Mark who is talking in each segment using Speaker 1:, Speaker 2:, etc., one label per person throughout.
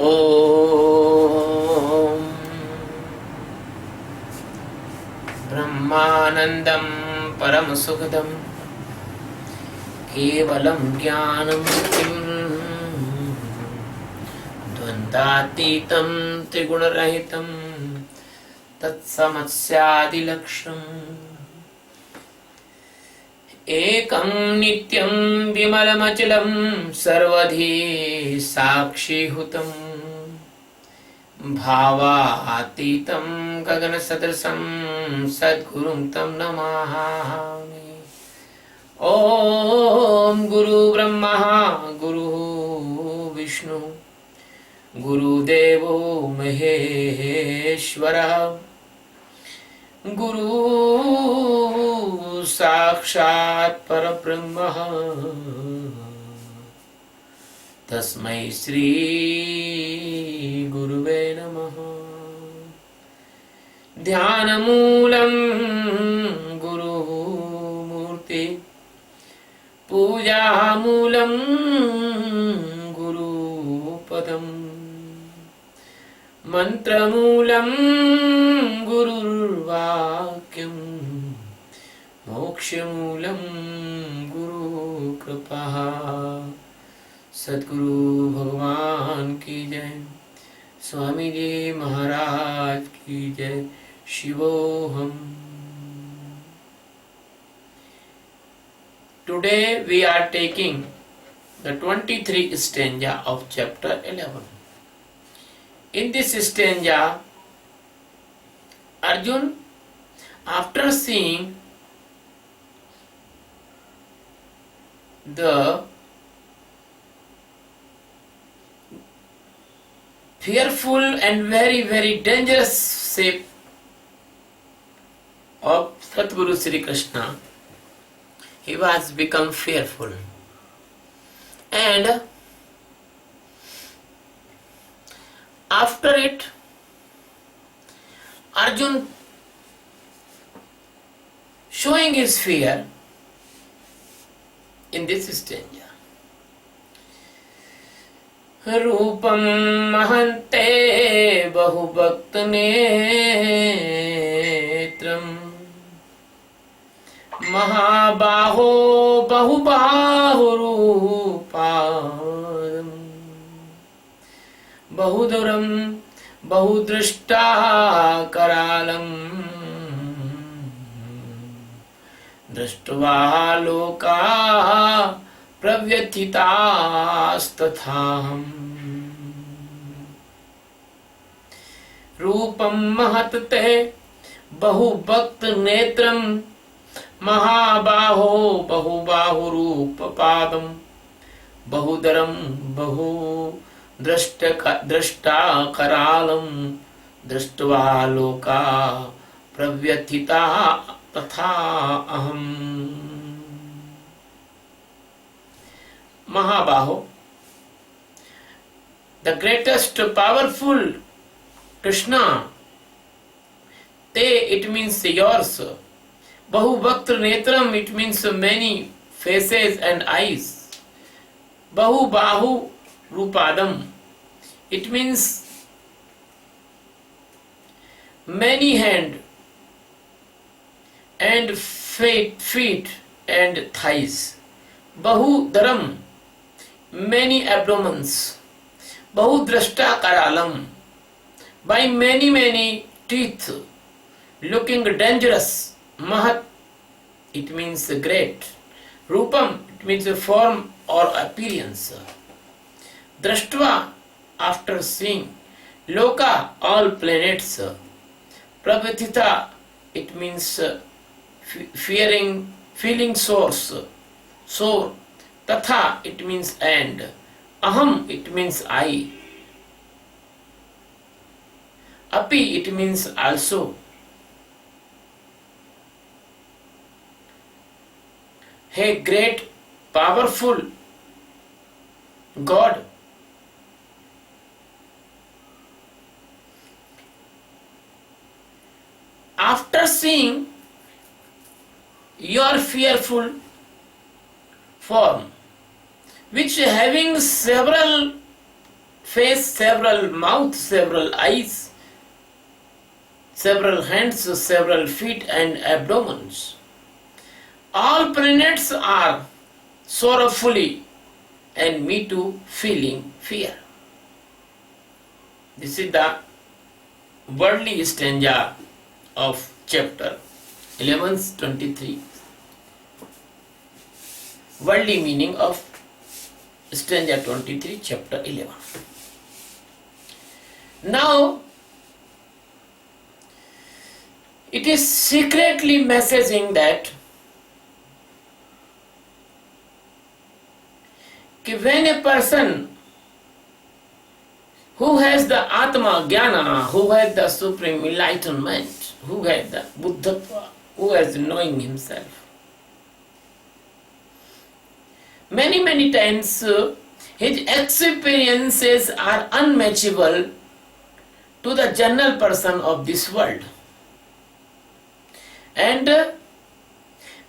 Speaker 1: Om Brahmanandam Paramasukadam Kevalam Jnanamurtim Dvandatitam Trigunarahitam Tatsamatsyadilaksham Ekam Nityam Vimalamachalam Sarvadhi Sakshihutam Bhavaatitam Gagana Sadrsam Sadgurum Tam Namahami Om Guru Brahma Guru Vishnu Guru Devo Maheshwara Guru Sakshat Parabrahma Tasmai Shri Guruve Namaha Dhyanamoolam Guru Murti Pujamulam Guru Padam Mantramulam Gurur Vakyam Mokshamulam Guru Kripaha Sadguru Bhagwan ki jai Swami Ji Maharaj ki jai Shivoham. Today we are taking the 23 stanza of chapter 11. In this stanza, Arjun, after seeing the fearful and very, very dangerous shape of Satguru Sri Krishna, he was become fearful. And after it, Arjun showing his fear in this stanza. Rupam mahante bahubhakta netram Mahabaho bahubahurupam Bahuduram bahudrashta karalam Drashtva loka pravyatitastatham Rupam mahatte bahubhakt netram Mahabaho bahubahurupapadam Bahudaram bahu drashta karalam Drashtva loka pravyathita tatha aham. Mahabaho, the greatest powerful Krishna, te it means yours. Bahubhakta netram, it means many faces and eyes. Bahu rupadam, it means many hand and feet and thighs. Bahudaram, many abdomens. Bahudrashta karalam, by many teeth, looking dangerous. Mahat, it means great. Rupam, it means a form or appearance. Drashtva, after seeing. Loka, all planets. Pravatita, it means fearing, feeling source. Sore. Tatha, it means and. Aham, it means I. Api, it means also. Hey, great, powerful God, after seeing your fearful form, which having several face, several mouth, several eyes, several hands, several feet and abdomens. All planets are sorrowfully and me too feeling fear. This is the worldly stanza of chapter 11:23. Worldly meaning of stanza 23, chapter 11. Now, it is secretly messaging that when a person who has the Atma Jnana, who has the supreme enlightenment, who has the Buddhatva, who has knowing himself, many times his experiences are unmatchable to the general person of this world. And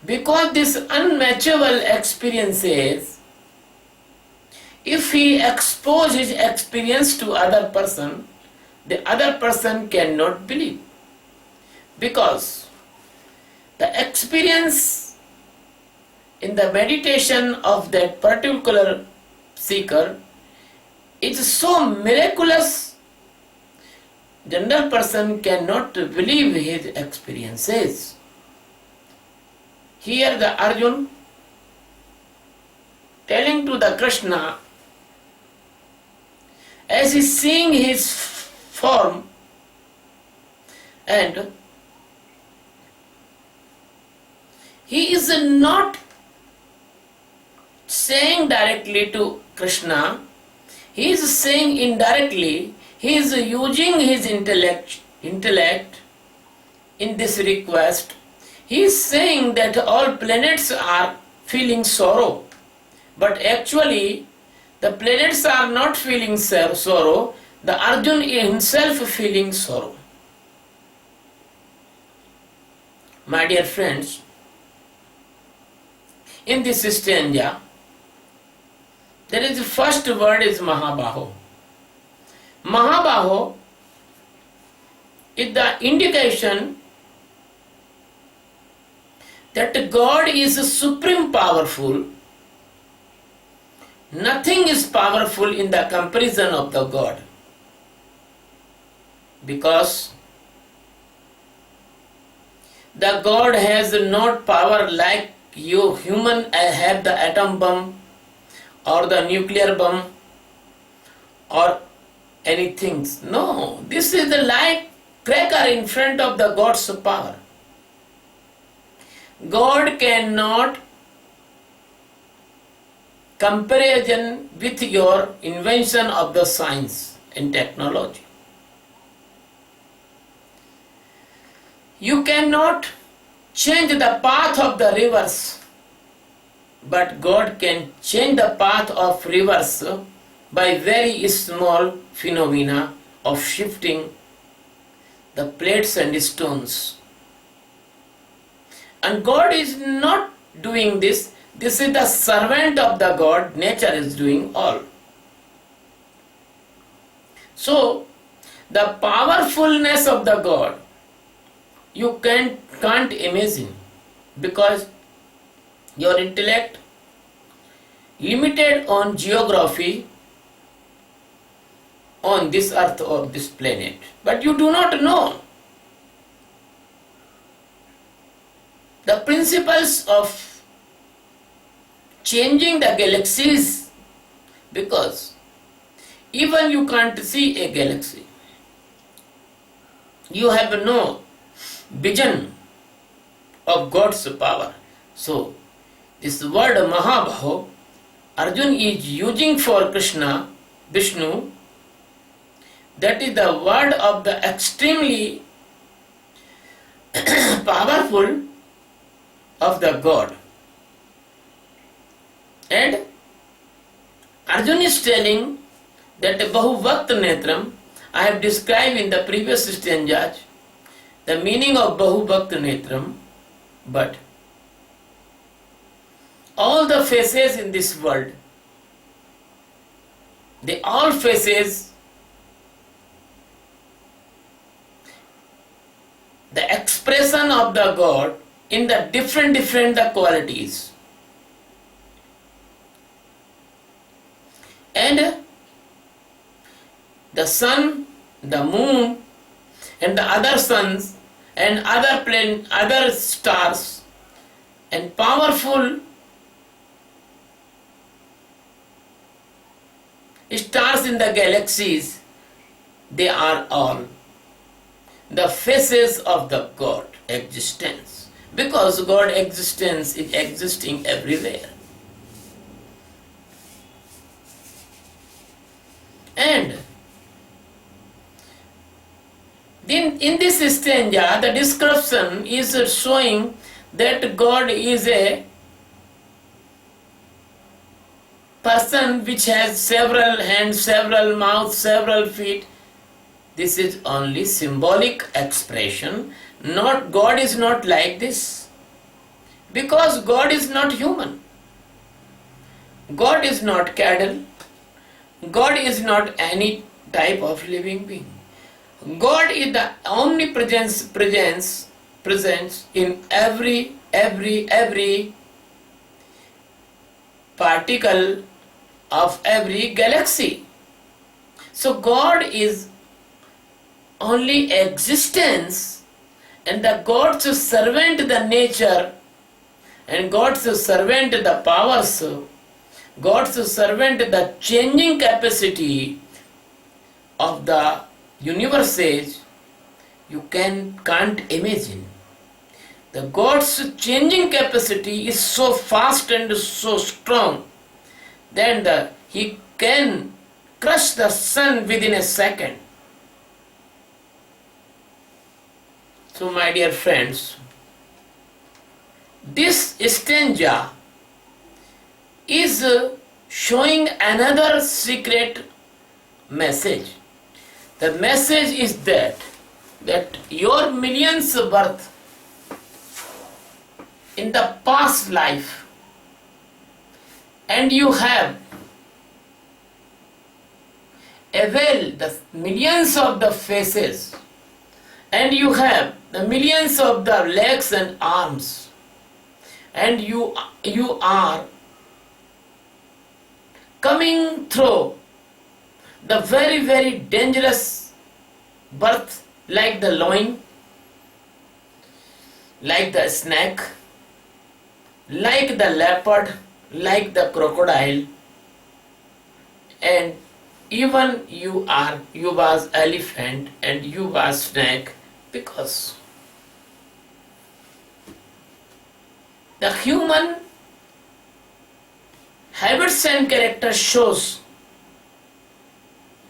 Speaker 1: because this unmatchable experiences, if he exposes his experience to other person, the other person cannot believe. Because the experience in the meditation of that particular seeker is so miraculous, general person cannot believe his experiences. Here the Arjun telling to the Krishna, as he is seeing his form, and he is not saying directly to Krishna, he is saying indirectly, he is using his intellect in this request. He is saying that all planets are feeling sorrow, but actually the planets are not feeling sorrow, the Arjun himself feeling sorrow. My dear friends, in this stanza, there is the first word is Mahabaho. Mahabaho is the indication that God is supreme powerful. Nothing is powerful in the comparison of the God. Because the God has not power like you human have the atom bomb or the nuclear bomb or anything. No, this is the light cracker in front of the God's power. God cannot comparison with your invention of the science and technology. You cannot change the path of the rivers, but God can change the path of rivers by very small phenomena of shifting the plates and stones. And God is not doing this. This is the servant of the God. Nature is doing all. So, the powerfulness of the God, you can't imagine, because your intellect limited on geography on this earth or this planet. But you do not know the principles of changing the galaxies, because even you can't see a galaxy. You have no vision of God's power. So, this word Mahabaho, Arjun is using for Krishna, Vishnu, that is the word of the extremely powerful of the God. And Arjun is telling that Bahu Bhakt Netram, I have described in the previous stanzas the meaning of Bahu Bhakt Netram, but all the faces in this world, they all faces the expression of the God in the different the qualities. And the sun, the moon, and the other suns, and other stars, and powerful stars in the galaxies, they are all the faces of the God existence, because God existence is existing everywhere. And in this stanza, the description is showing that God is a person which has several hands, several mouths, several feet. This is only symbolic expression. Not God is not like this, because God is not human. God is not cattle. God is not any type of living being. God is the omnipresence presence in every particle of every galaxy. So God is only existence, and the God's servant the nature, and God's servant the powers, God's servant the changing capacity of the universes, you can't imagine. The God's changing capacity is so fast and so strong that He can crush the sun within a second. So my dear friends, this stanza is showing another secret message. The message is that your millions of birth in the past life, and you have availed the millions of the faces, and you have the millions of the legs and arms, and you are coming through the very dangerous birth, like the lion, like the snake, like the leopard, like the crocodile, and even you was elephant and you was snake, because the human habits and character shows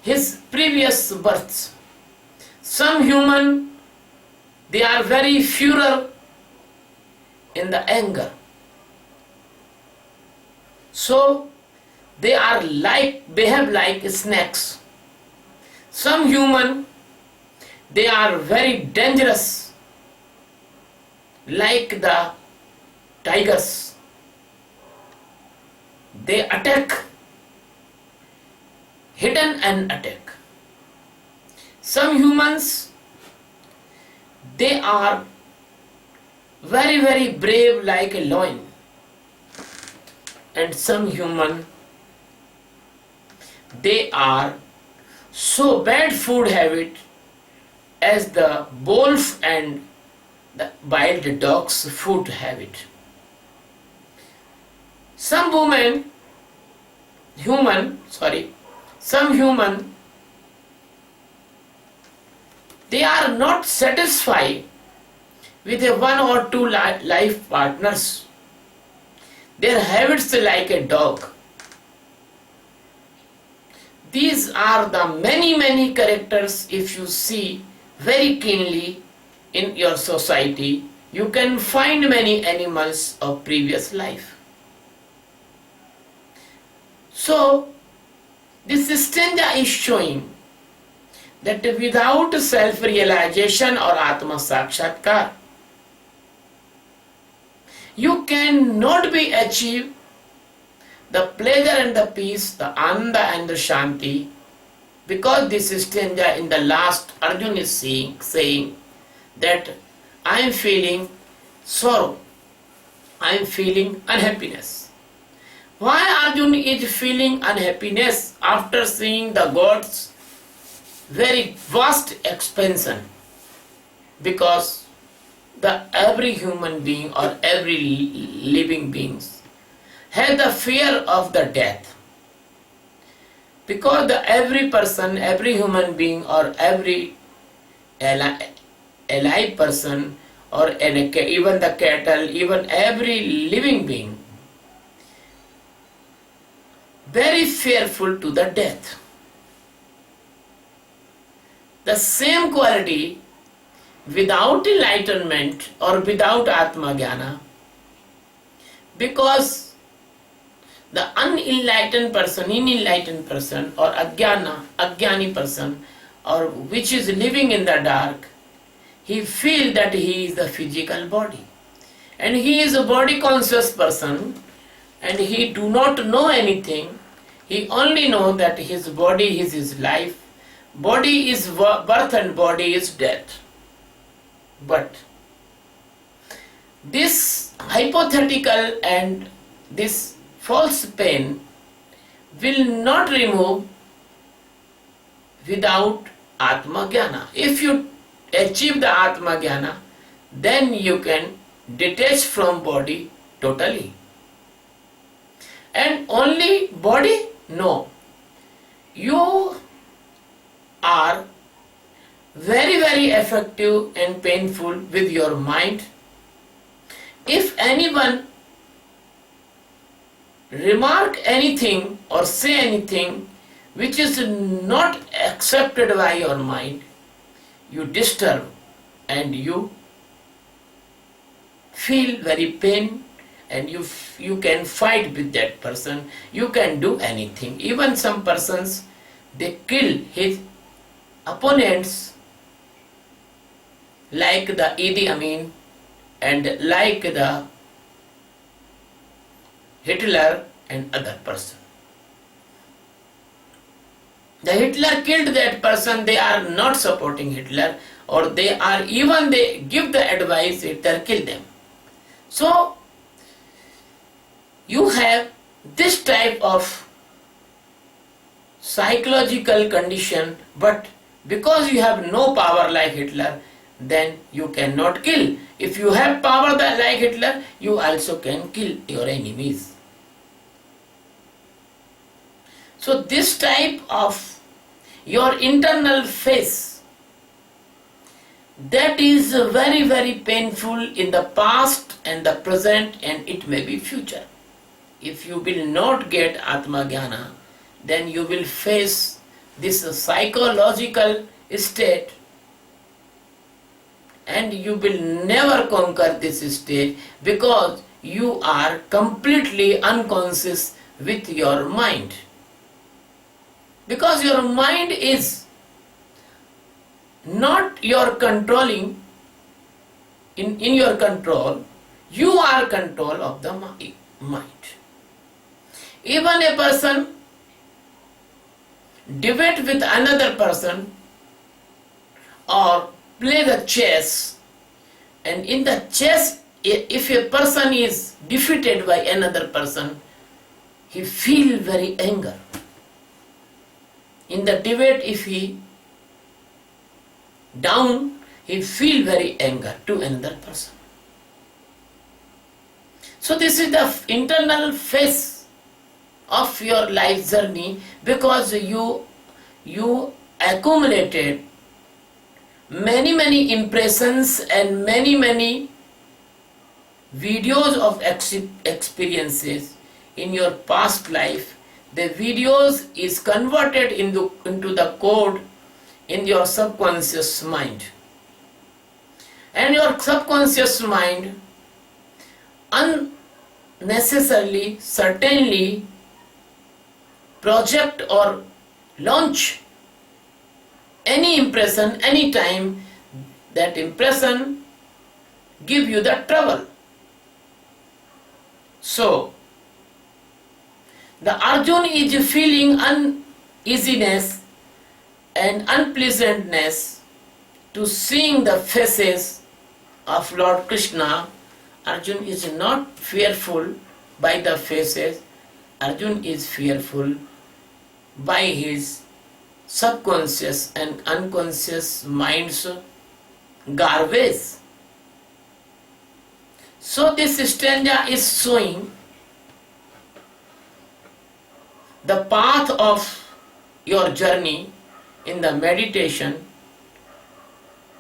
Speaker 1: his previous births. Some human, they are very furious in the anger. So they behave like snakes. Some human, they are very dangerous, like the tigers. They attack, hidden and attack. Some humans, they are very brave, like a lion. And some human, they are so bad food habit as the wolf and the wild dog's food habit. Some human, they are not satisfied with a one or two life partners. Their habits like a dog. These are the many characters. If you see very keenly in your society, you can find many animals of previous life. So this stanza is showing that without self-realization or Atma Sakshatkar, you cannot be achieved the pleasure and the peace, the Ananda and the Shanti. Because this stanza in the last, Arjun is saying that I am feeling sorrow, I am feeling unhappiness. Why Arjun is feeling unhappiness after seeing the God's very vast expansion? Because every human being or every living beings has the fear of the death. Because every person, every human being or every alive person or even the cattle, even every living being, very fearful to the death. The same quality without enlightenment or without Atma Jnana, because the unenlightened person or Ajnani person, or which is living in the dark, he feels that he is the physical body. And he is a body conscious person and he do not know anything. He only knows that his body is his life. Body is birth and body is death. But this hypothetical and this false pain will not remove without Atma Jnana. If you achieve the Atma Jnana, then you can detach from body totally. And only body? No. You are very, very effective and painful with your mind. If anyone remark anything or say anything which is not accepted by your mind, you disturb and you feel very pain, and you can fight with that person. You can do anything. Even some persons, they kill his opponents, like the Idi Amin and like the Hitler and other person. The Hitler killed that person. They are not supporting Hitler, or they give the advice Hitler kill them. So you have this type of psychological condition, but because you have no power like Hitler, then you cannot kill. If you have power like Hitler, you also can kill your enemies. So this type of your internal face, that is very, very painful in the past and the present, and it may be future. If you will not get Atma Jnana, then you will face this psychological state, and you will never conquer this state, because you are completely unconscious with your mind. Because your mind is not your controlling, in your control, you are control of the mind. Even a person debate with another person or play the chess, and in the chess, if a person is defeated by another person, he feel very anger. In the debate, if he down, he feel very anger to another person. So this is the internal phase of your life journey, because you accumulated many impressions and many videos of experiences in your past life. The videos is converted into the code in your subconscious mind, and your subconscious mind unnecessarily, certainly project or launch any impression anytime. That impression give you the trouble. So The Arjun is feeling uneasiness and unpleasantness to seeing the faces of Lord Krishna. Arjun is not fearful by the faces. Arjun is fearful by his subconscious and unconscious mind's garbage. So this stanza is showing the path of your journey in the meditation.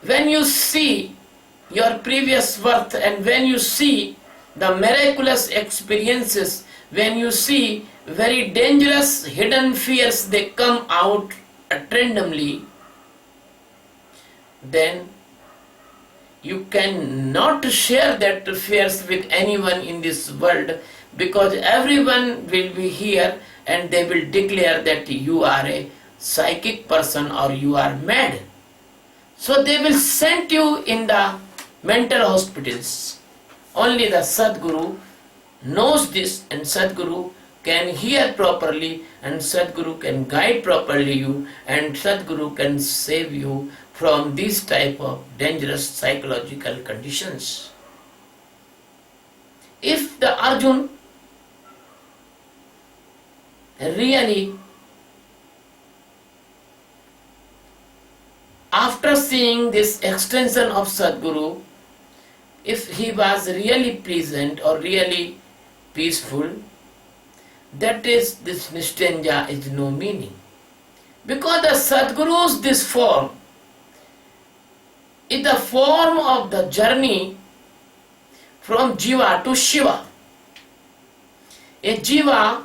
Speaker 1: When you see your previous birth and when you see the miraculous experiences, when you see very dangerous hidden fears, they come out randomly, then you cannot share that fears with anyone in this world, because everyone will be here and they will declare that you are a psychic person or you are mad. So they will send you in the mental hospitals. Only the Sadguru knows this, and Sadguru can hear properly, and Sadguru can guide properly you, and Sadguru can save you from these type of dangerous psychological conditions. If the Arjun really, after seeing this extension of Sadguru, if he was really pleasant or really peaceful, that is, this Nishtanja is no meaning. Because the Sadguru's this form is the form of the journey from Jiva to Shiva. A Jiva,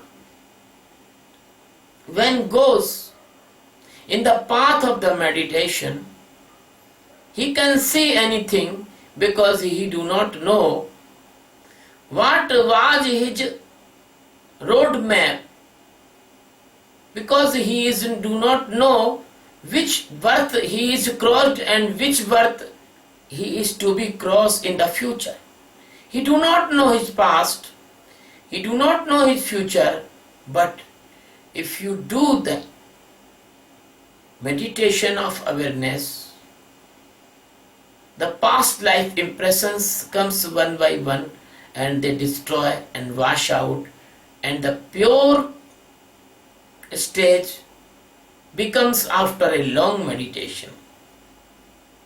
Speaker 1: when goes in the path of the meditation, he can see anything because he do not know what was his road map, because he do not know which birth he is crossed and which birth he is to be crossed in the future. He do not know his past, he do not know his future, but if you do the meditation of awareness, the past life impressions comes one by one and they destroy and wash out, and the pure stage becomes after a long meditation.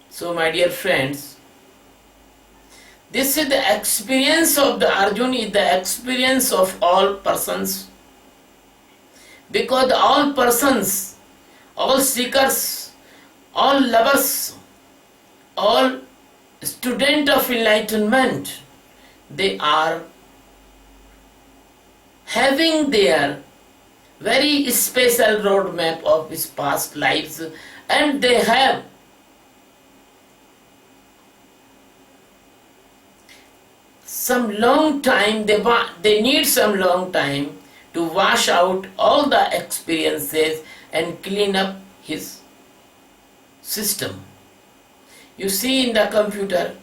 Speaker 1: So my dear friends, this is the experience of the Arjun, is the experience of all persons, because all persons, all seekers, all lovers, all students of enlightenment, they are having their very special roadmap of his past lives, and they have some long time, they need some long time to wash out all the experiences and clean up his system. You see, in the computer,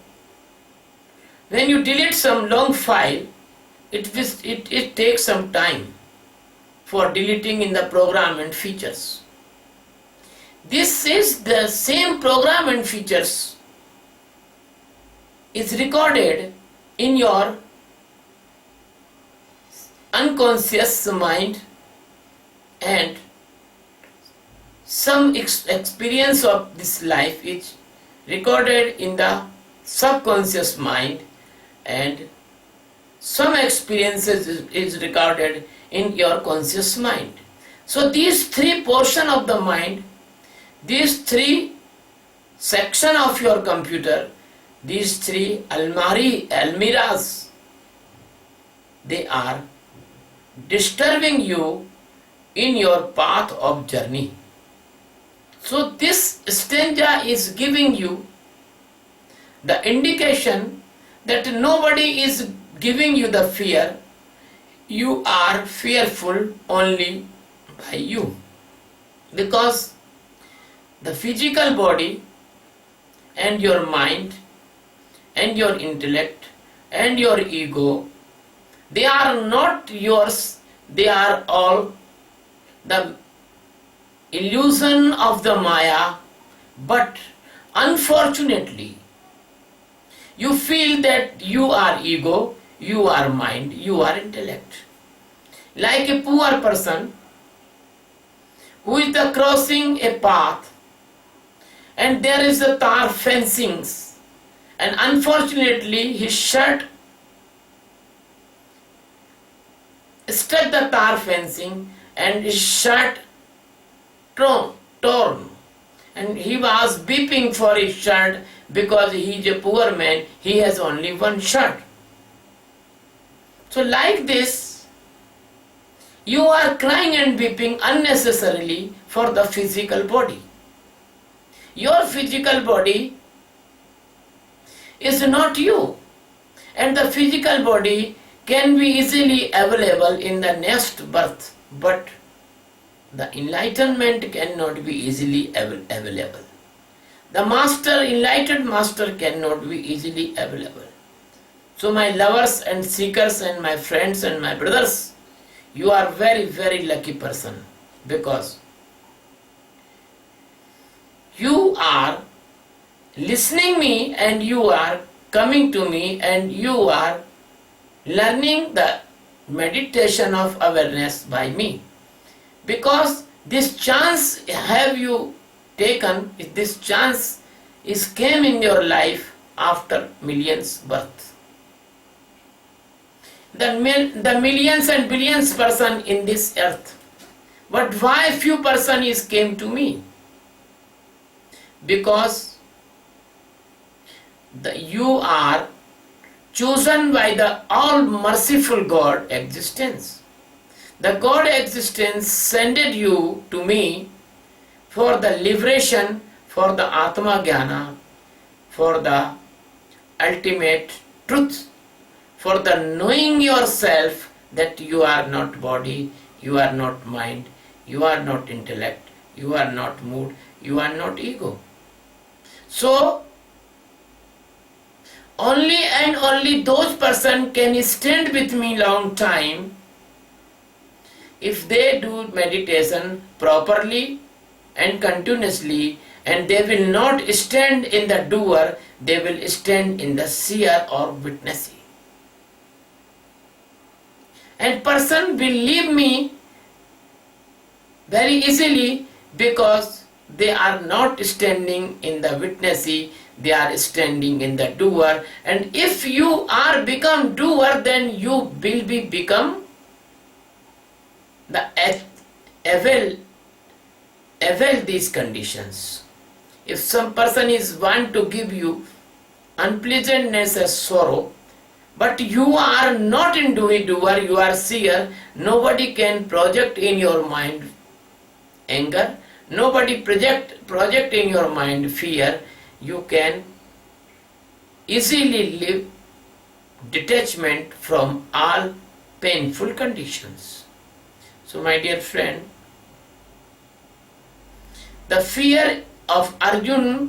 Speaker 1: when you delete some long file, it takes some time for deleting in the program and features. This is the same program and features is recorded in your unconscious mind, and some experience of this life is recorded in the subconscious mind, and some experiences is recorded in your conscious mind. So these three portions of the mind, these three section of your computer, these three almiras, they are disturbing you in your path of journey. So this stanza is giving you the indication that nobody is giving you the fear, you are fearful only by you, because the physical body and your mind and your intellect and your ego, they are not yours they are all the illusion of the Maya, but unfortunately, you feel that you are ego, you are mind, you are intellect. Like a poor person who is the crossing a path and there is a tar fencings, and unfortunately his shirt struck the tar fencing and his shirt torn, and he was weeping for his shirt because he is a poor man, he has only one shirt. So like this, you are crying and weeping unnecessarily for the physical body. Your physical body is not you, and the physical body can be easily available in the next birth, but the enlightenment cannot be easily available. The master, enlightened master, cannot be easily available. So my lovers and seekers and my friends and my brothers, you are very, very lucky person, because you are listening me and you are coming to me and you are learning the meditation of awareness by me. Because this chance have you taken, this chance is came in your life after millions births. The millions and billions person in this earth, but why few person is came to me? Because you are chosen by the all merciful God existence. The God existence sended you to me for the liberation, for the Atma Jnana, for the ultimate truth, for the knowing yourself that you are not body, you are not mind, you are not intellect, you are not mood, you are not ego. So, only and only those person can stand with me long time if they do meditation properly and continuously, and they will not stand in the doer, they will stand in the seer or witnessee. And person will leave me very easily because they are not standing in the witnessee, they are standing in the doer. And if you are become doer, then you will be become the avail these conditions. If some person is want to give you unpleasantness as sorrow, but you are not in doer, you are seer, nobody can project in your mind anger, nobody project in your mind fear. You can easily live detachment from all painful conditions. So my dear friend, the fear of Arjuna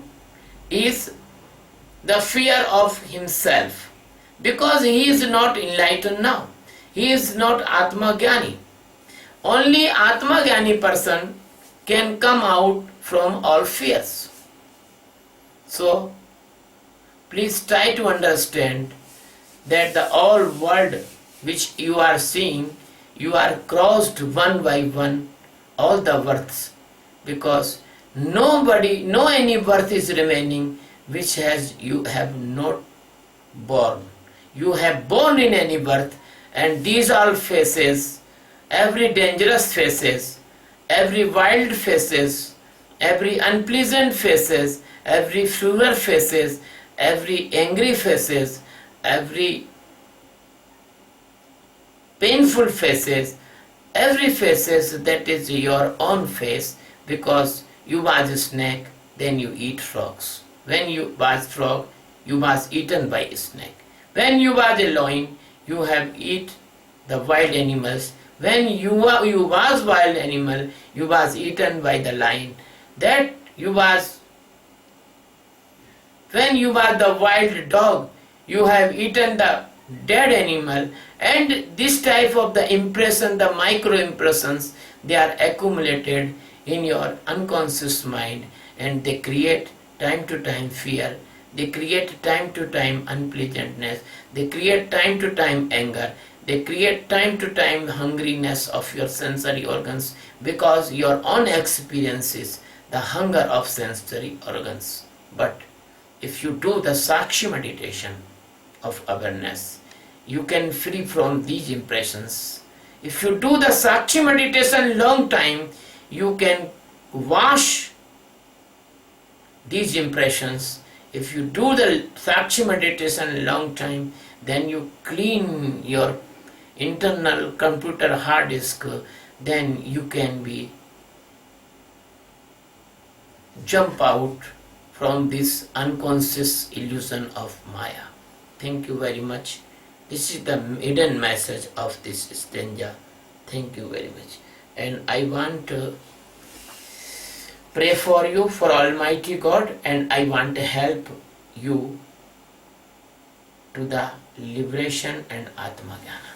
Speaker 1: is the fear of himself, because he is not enlightened now. He is not Atma Jnani. Only Atma Jnani person can come out from all fears. So, please try to understand that the all world which you are seeing, you are crossed one by one all the births, because no any birth is remaining which you have not born. You have born in any birth, and these all faces, every dangerous faces, every wild faces, every unpleasant faces, every fuller faces, every angry faces, every painful faces, every faces, that is your own face, because you was a snake, then you eat frogs. When you was frog, you was eaten by a snake. When you was a lion, you have eat the wild animals. When you was wild animal, you was eaten by the lion. That you was, when you was the wild dog, you have eaten the dead animal, And this type of the impression, the micro impressions, they are accumulated in your unconscious mind, and they create time to time fear, they create time to time unpleasantness, they create time to time anger, they create time to time hungriness of your sensory organs, because your own experience is the hunger of sensory organs. But if you do the Sakshi meditation of awareness, you can free from these impressions. If you do the Sakshi meditation long time, you can wash these impressions. If you do the Sakshi meditation long time, then you clean your internal computer hard disk, then you can be jump out from this unconscious illusion of Maya. Thank you very much. This is the hidden message of this stanza. Thank you very much. And I want to pray for you, for Almighty God, and I want to help you to the liberation and Atma Jnana.